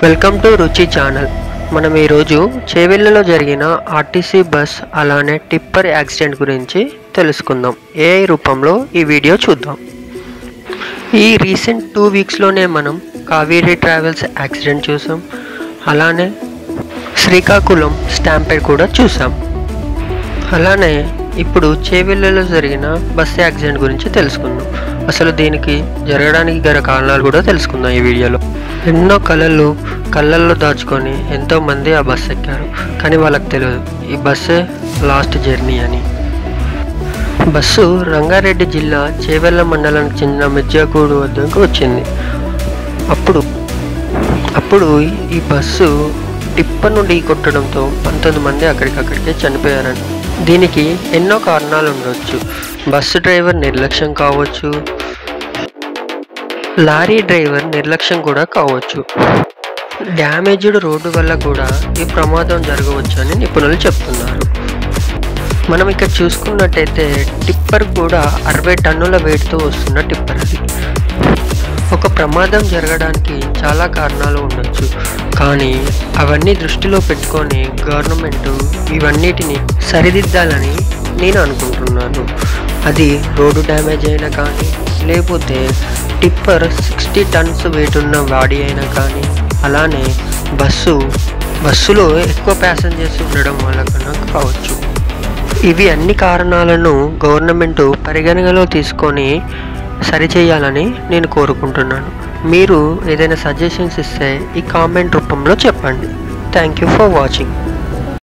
Welcome to రుచి channel. మనం ఈరోజు చేవెళ్ళలో జరిగిన ఆర్టీసీ బస్ అలానే టిప్పర్ యాక్సిడెంట్ గురించి తెలుసుకుందాం. ఏఐ రూపంలో ఈ వీడియో చూద్దాం. ఈ రీసెంట్ 2 వీక్స్లోనే మనం కావేరీ ట్రావెల్స్ యాక్సిడెంట్ చూసాం, అలానే శ్రీకాకుళం స్టాంపెడ్ కూడా చూసాం. అలానే ఇప్పుడు చేవెళ్ళలో జరిగిన బస్ యాక్సిడెంట్ గురించి తెలుసుకుందాం. అసలు దీనికి జరగడానికి గల కారణాలు కూడా తెలుసుకుందాం ఈ వీడియోలో. ఎన్నో కళ్ళల్లో దాచుకొని ఎంతోమంది ఆ బస్సు ఎక్కారు, కానీ వాళ్ళకి తెలియదు ఈ బస్సే లాస్ట్ జర్నీ అని. బస్సు రంగారెడ్డి జిల్లా చేవెళ్ళ మండలానికి చెందిన మిర్జాగూడు వద్దకు వచ్చింది. అప్పుడు ఈ బస్సు టిప్పర్ నుండి కొట్టడంతో 19 మంది అక్కడికక్కడికే చనిపోయారని. దీనికి ఎన్నో కారణాలు ఉండవచ్చు. బస్సు డ్రైవర్ నిర్లక్ష్యం కావచ్చు, లారీ డ్రైవర్ నిర్లక్ష్యం కూడా కావచ్చు. డ్యామేజ్డ్ రోడ్డు వల్ల కూడా ఈ ప్రమాదం జరగవచ్చు అని నిపుణులు చెప్తున్నారు. మనం ఇక్కడ చూసుకున్నట్టయితే టిప్పర్ కూడా 60 టన్నుల వెయిట్తో వస్తున్న టిప్పర్ అది. ఒక ప్రమాదం జరగడానికి చాలా కారణాలు ఉండొచ్చు, కానీ అవన్నీ దృష్టిలో పెట్టుకొని గవర్నమెంట్ ఇవన్నిటిని సరిదిద్దాలని నేను అనుకుంటున్నాను. అది రోడ్డు డ్యామేజ్ అయినా కానీ, లేకపోతే టిప్పర్ 60 టన్స్ వెయిట్ ఉన్న వాడి అయినా కానీ, అలానే బస్సులో ఎక్కువ ప్యాసింజర్స్ ఉండడం వల్ల కన్నా కావచ్చు. ఇవి అన్ని కారణాలను గవర్నమెంట్ పరిగణనలో తీసుకొని సరిచేయాలని నేను కోరుకుంటున్నాను. మీరు ఏదైనా సజెషన్స్ ఇస్తే ఈ కామెంట్ రూపంలో చెప్పండి. Thank you for watching.